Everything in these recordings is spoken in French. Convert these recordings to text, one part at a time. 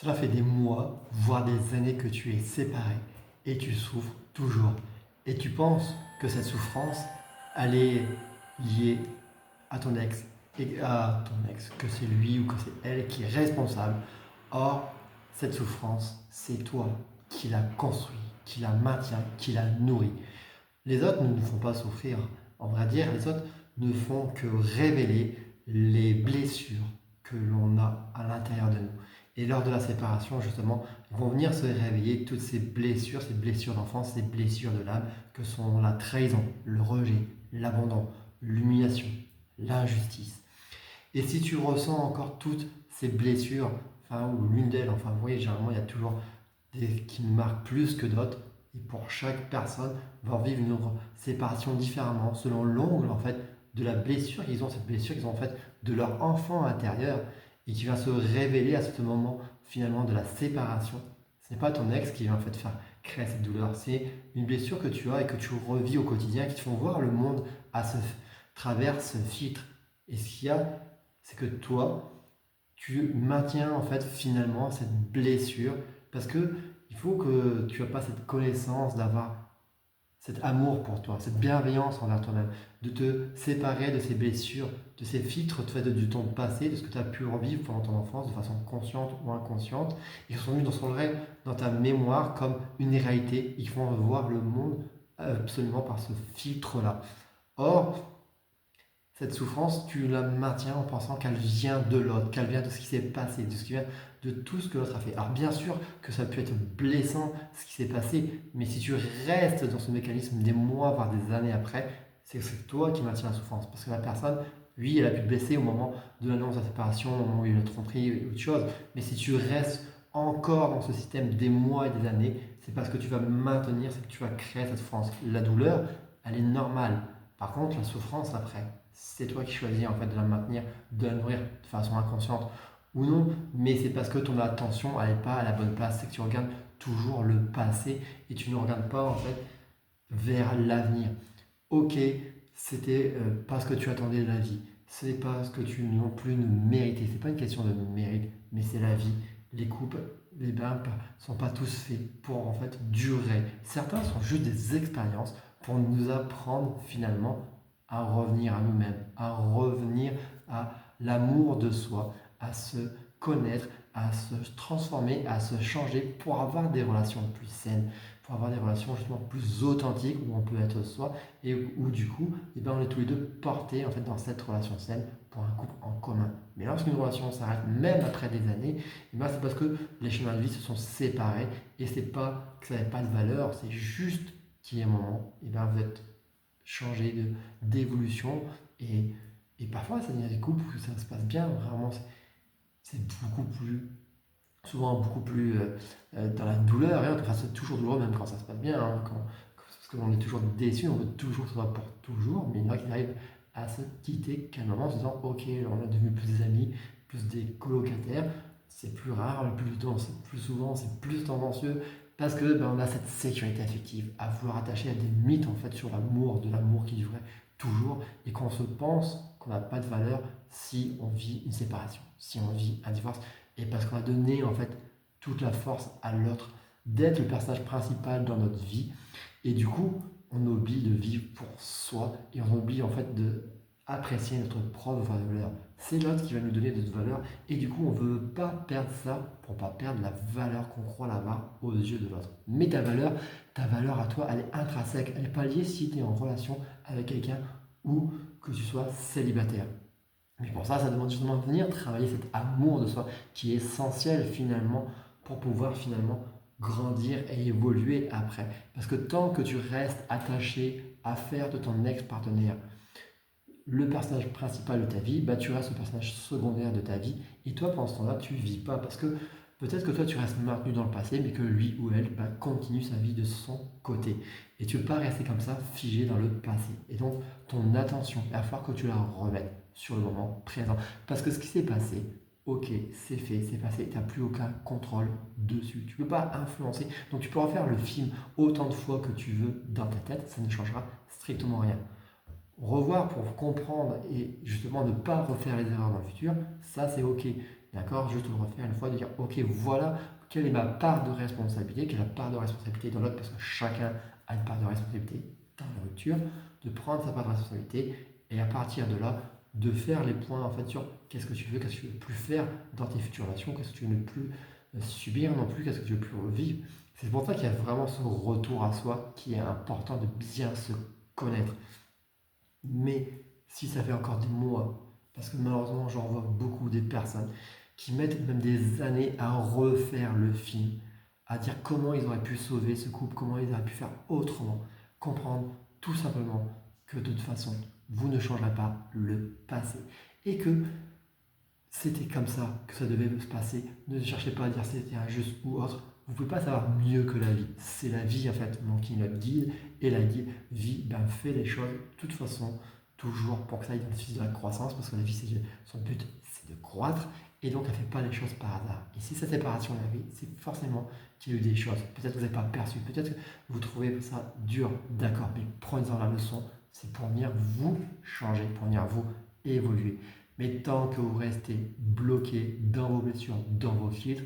Cela fait des mois, voire des années que tu es séparé et tu souffres toujours. Et tu penses que cette souffrance, elle est liée à ton ex et à ton ex, que c'est lui ou que c'est elle qui est responsable. Or, cette souffrance, c'est toi qui la construis, qui la maintient, qui la nourrit. Les autres ne nous font pas souffrir. En vrai dire, les autres ne font que révéler les blessures que l'on a à l'intérieur de nous. Et lors de la séparation, justement, vont venir se réveiller toutes ces blessures d'enfance, ces blessures de l'âme, que sont la trahison, le rejet, l'abandon, l'humiliation, l'injustice. Et si tu ressens encore toutes ces blessures, enfin, ou l'une d'elles, enfin, vous voyez, généralement, il y a toujours des qui nous marquent plus que d'autres. Et pour chaque personne, va vivre une séparation différemment, selon l'angle, en fait, de la blessure qu'ils ont, cette blessure qu'ils ont, en fait, de leur enfant intérieur, et qui va se révéler à ce moment, finalement, de la séparation. Ce n'est pas ton ex qui va, en fait, faire créer cette douleur. C'est une blessure que tu as et que tu revis au quotidien, qui te font voir le monde à ce travers ce filtre. Et ce qu'il y a, c'est que toi, tu maintiens en fait finalement cette blessure parce que il faut que tu n'as pas cette connaissance d'avoir cet amour pour toi, cette bienveillance envers toi-même, de te séparer de ces blessures, de ces filtres de ton passé, de ce que tu as pu revivre pendant ton enfance de façon consciente ou inconsciente, et qui sont venus dans ta mémoire comme une réalité, ils font voir le monde absolument par ce filtre-là. Or, cette souffrance, tu la maintiens en pensant qu'elle vient de l'autre, qu'elle vient de ce qui s'est passé, de ce qui vient de tout ce que l'autre a fait. Alors bien sûr que ça peut être blessant ce qui s'est passé, mais si tu restes dans ce mécanisme des mois, voire des années après, c'est que c'est toi qui maintiens la souffrance. Parce que la personne, oui, elle a pu te blesser au moment de l'annonce de la séparation, au moment où il y a eu la tromperie ou autre chose, mais si tu restes encore dans ce système des mois et des années, c'est parce que tu vas maintenir, c'est que tu vas créer cette souffrance. La douleur, elle est normale. Par contre, la souffrance après, c'est toi qui choisis en fait de la maintenir, de la nourrir de façon inconsciente ou non, mais c'est parce que ton attention n'est pas à la bonne place, c'est que tu regardes toujours le passé et tu ne regardes pas en fait vers l'avenir. Ok, c'était pas ce que tu attendais de la vie, c'est pas ce que tu non plus ne méritais, c'est pas une question de mérite, mais c'est la vie. Les couples, les bains sont pas tous faits pour en fait durer. Certains sont juste des expériences pour nous apprendre finalement à revenir à nous-mêmes, à revenir à l'amour de soi, à se connaître, à se transformer, à se changer pour avoir des relations plus saines, pour avoir des relations justement plus authentiques où on peut être soi et où du coup eh ben, on est tous les deux portés en fait dans cette relation saine pour un couple en commun. Mais lorsqu'une relation s'arrête, même après des années, eh ben, c'est parce que les chemins de vie se sont séparés et c'est pas que ça n'avait pas de valeur, c'est juste qu'il y a un moment, eh ben, vous êtes changé d'évolution et parfois ça y a des couples où ça se passe bien, vraiment c'est beaucoup plus souvent beaucoup plus dans la douleur, hein, enfin, c'est toujours douloureux même quand ça se passe bien, hein, parce qu'on est toujours déçu, on veut toujours que ça soit pour toujours, mais il y en a qui arrivent à se quitter calmement en se disant ok, on est devenu plus des amis, plus des colocataires, c'est plus rare, le plus temps, c'est plus souvent, c'est plus tendancieux, parce que ben, on a cette sécurité affective à vouloir attacher à des mythes en fait sur l'amour, de l'amour qui durerait toujours, et qu'on se pense qu'on n'a pas de valeur si on vit une séparation, si on vit un divorce, et parce qu'on a donné en fait toute la force à l'autre d'être le personnage principal dans notre vie. Et du coup, on oublie de vivre pour soi et on oublie en fait de apprécier notre propre valeur. C'est l'autre qui va nous donner notre valeur et du coup, on ne veut pas perdre ça pour ne pas perdre la valeur qu'on croit l'avoir aux yeux de l'autre. Mais ta valeur à toi, elle est intrinsèque. Elle n'est pas liée si tu es en relation avec quelqu'un ou que tu sois célibataire. Mais pour ça, ça demande justement de venir travailler cet amour de soi qui est essentiel finalement pour pouvoir finalement grandir et évoluer après. Parce que tant que tu restes attaché à faire de ton ex-partenaire le personnage principal de ta vie, bah, tu restes le personnage secondaire de ta vie. Et toi, pendant ce temps-là, tu ne vis pas. Parce que peut-être que toi, tu restes maintenu dans le passé, mais que lui ou elle bah, continue sa vie de son côté. Et tu ne peux pas rester comme ça, figé dans le passé. Et donc, ton attention, il va falloir que tu la remettes sur le moment présent. Parce que ce qui s'est passé, ok, c'est fait, c'est passé, tu n'as plus aucun contrôle dessus. Tu ne peux pas influencer. Donc, tu peux refaire le film autant de fois que tu veux dans ta tête, ça ne changera strictement rien. Revoir pour comprendre et justement ne pas refaire les erreurs dans le futur, ça c'est ok. d'accord? Je te le refais une fois, de dire, ok, voilà quelle est ma part de responsabilité, quelle est la part de responsabilité dans l'autre, parce que chacun a une part de responsabilité dans la rupture, de prendre sa part de responsabilité, et à partir de là, de faire les points en fait sur qu'est-ce que tu veux, qu'est-ce que tu veux plus faire dans tes futures relations, qu'est-ce que tu veux ne plus subir non plus, qu'est-ce que tu veux plus vivre. C'est pour ça qu'il y a vraiment ce retour à soi qui est important de bien se connaître. Mais si ça fait encore des mois, parce que malheureusement j'en vois beaucoup des personnes qui mettent même des années à refaire le film, à dire comment ils auraient pu sauver ce couple, comment ils auraient pu faire autrement, comprendre tout simplement que de toute façon, vous ne changerez pas le passé. Et que c'était comme ça que ça devait se passer. Ne cherchez pas à dire c'était injuste ou autre. Vous ne pouvez pas savoir mieux que la vie. C'est la vie en fait qui est notre guide. Et la vie fait les choses de toute façon, toujours pour que ça aille dans le fil de la croissance. Parce que la vie, son but, c'est de croître. Et donc, elle ne fait pas les choses par hasard. Et si cette séparation est arrivée, c'est forcément qu'il y a eu des choses. Peut-être que vous n'avez pas perçu. Peut-être que vous trouvez ça dur. D'accord, mais prenez-en la leçon. C'est pour venir vous changer, pour venir vous évoluer. Mais tant que vous restez bloqué dans vos blessures, dans vos filtres,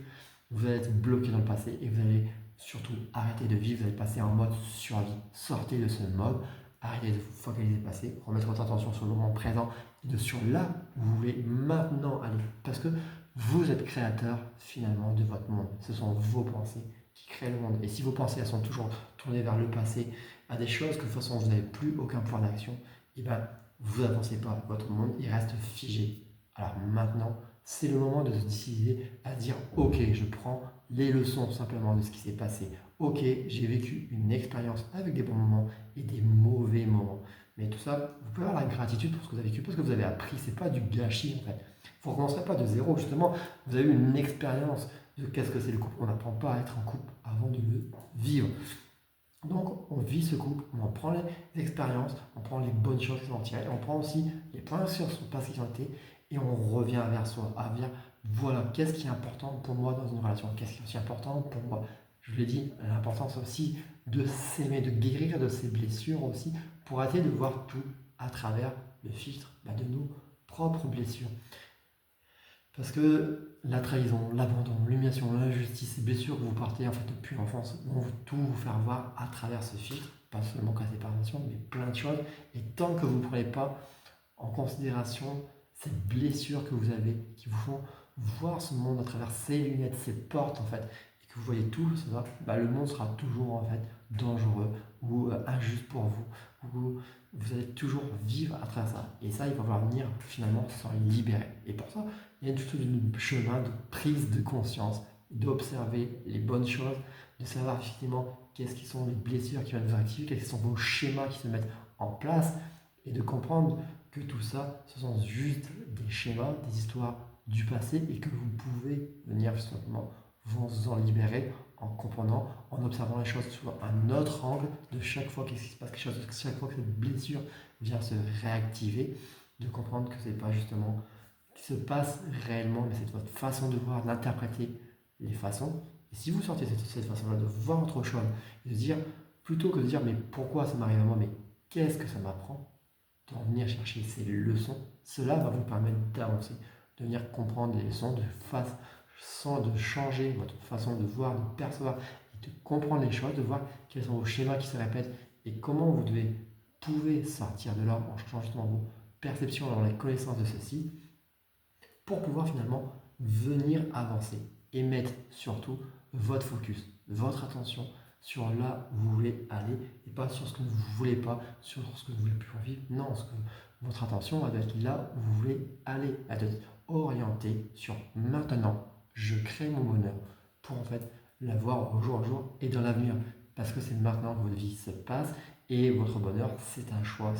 vous allez être bloqué dans le passé et vous allez surtout arrêter de vivre, vous allez passer en mode survie. Sortez de ce mode, arrêtez de vous focaliser le passé, remettre votre attention sur le moment présent et sur là où vous voulez maintenant aller. Parce que vous êtes créateur finalement de votre monde. Ce sont vos pensées qui créent le monde. Et si vos pensées elles sont toujours tournées vers le passé, à des choses que de toute façon vous n'avez plus aucun pouvoir d'action, et bien vous n'avancez pas, votre monde il reste figé. Alors maintenant, c'est le moment de se décider à dire ok, je prends les leçons simplement de ce qui s'est passé. Ok, j'ai vécu une expérience avec des bons moments et des mauvais moments. Mais tout ça, vous pouvez avoir la gratitude pour ce que vous avez vécu, parce que vous avez appris. C'est pas du gâchis en fait. Vous ne recommencerez pas de zéro. Justement, vous avez eu une expérience de qu'est-ce que c'est le couple. On n'apprend pas à être en couple avant de le vivre. Donc, on vit ce couple, on prend les expériences, on prend les bonnes choses qui sont tirées, et on prend aussi les points sur son passé qui ont été, et on revient vers soi, à dire voilà, qu'est-ce qui est important pour moi dans une relation, qu'est-ce qui est aussi important pour moi. Je vous l'ai dit, l'importance aussi de s'aimer, de guérir de ses blessures aussi, pour arrêter de voir tout à travers le filtre de nos propres blessures. Parce que la trahison, l'abandon, l'humiliation, l'injustice, ces blessures que vous partez en fait depuis l'enfance vont tout vous faire voir à travers ce filtre, pas seulement qu'à séparation, mais plein de choses. Et tant que vous ne prenez pas en considération ces blessures que vous avez, qui vous font voir ce monde à travers ces lunettes, ces portes en fait, et que vous voyez tout ça, le monde sera toujours en fait dangereux ou injuste pour vous, ou vous allez toujours vivre à travers ça. Et ça, il va falloir venir finalement s'en libérer. Et pour ça, il y a tout un chemin de prise de conscience, d'observer les bonnes choses, de savoir effectivement qu'est-ce qui sont les blessures qui vont nous activer, quels sont vos schémas qui se mettent en place, et de comprendre que tout ça, ce sont juste des schémas, des histoires du passé, et que vous pouvez venir simplement vous en libérer en comprenant, en observant les choses sous un autre angle de chaque fois qu'il se passe quelque chose, de chaque fois que cette blessure vient se réactiver, de comprendre que ce n'est pas justement ce qui se passe réellement, mais c'est votre façon de voir, d'interpréter les façons. Et si vous sortez cette façon-là de voir autre chose, et de dire, plutôt que de dire mais pourquoi ça m'arrive à moi, mais qu'est-ce que ça m'apprend, d'en venir chercher ces leçons, cela va vous permettre d'avancer, de venir comprendre les leçons de face, sans de changer votre façon de voir, de percevoir et de comprendre les choses, de voir quels sont vos schémas qui se répètent et comment vous pouvez sortir de là en changeant justement vos perceptions, dans la connaissance de ceci, pour pouvoir finalement venir avancer et mettre surtout votre focus, votre attention sur là où vous voulez aller et pas sur ce que vous ne voulez pas, sur ce que vous ne voulez plus vivre. Non, votre attention doit être là où vous voulez aller, elle doit être orientée sur maintenant, je crée mon bonheur pour en fait l'avoir au jour le jour et dans l'avenir. Parce que c'est maintenant que votre vie se passe et votre bonheur, c'est un choix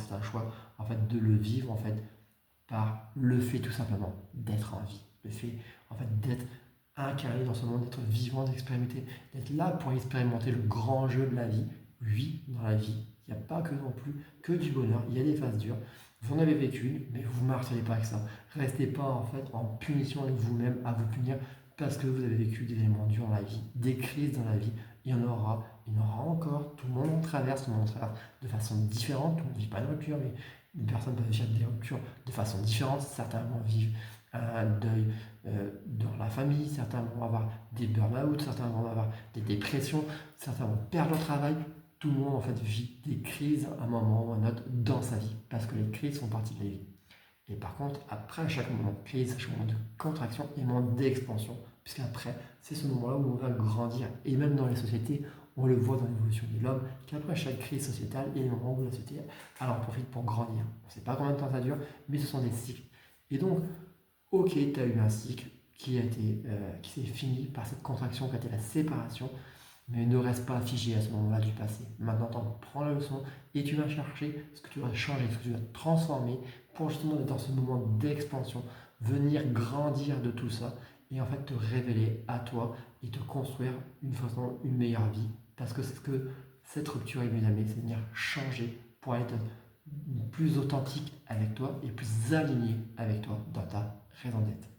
en fait de le vivre en fait par le fait tout simplement d'être en vie, le fait en fait d'être incarné dans ce monde, d'être vivant, d'expérimenter, d'être là pour expérimenter le grand jeu de la vie. Oui, dans la vie, il n'y a pas que non plus que du bonheur, il y a des phases dures. Vous en avez vécu une, mais vous ne marchez pas avec ça. Restez pas en fait en punition avec vous-même, à vous punir parce que vous avez vécu des éléments durs dans la vie, des crises dans la vie. Il y en aura encore. Tout le monde en traverse, de façon différente. Tout le monde ne vit pas une rupture, mais une personne peut vivre des ruptures de façon différente. Certains vont vivre un deuil dans la famille, certains vont avoir des burn-out, certains vont avoir des dépressions, certains vont perdre leur travail. Tout le monde en fait vit des crises à un moment ou à un autre dans sa vie, parce que les crises font partie de la vie. Et par contre, après chaque moment de crise, chaque moment de contraction et moment d'expansion, puisqu'après, c'est ce moment-là où on va grandir. Et même dans les sociétés, on le voit dans l'évolution de l'homme, qu'après chaque crise sociétale, il y a des moments où la société en profite pour grandir. On ne sait pas combien de temps ça dure, mais ce sont des cycles. Et donc, ok, tu as eu un cycle qui s'est fini par cette contraction qui a été la séparation, mais ne reste pas figé à ce moment-là du passé. Maintenant, tu prends la leçon et tu vas chercher ce que tu vas changer, ce que tu vas transformer pour justement être dans ce moment d'expansion, venir grandir de tout ça et en fait te révéler à toi et te construire une meilleure vie. Parce que c'est ce que cette rupture est venue amener, c'est venir changer pour être plus authentique avec toi et plus aligné avec toi dans ta raison d'être.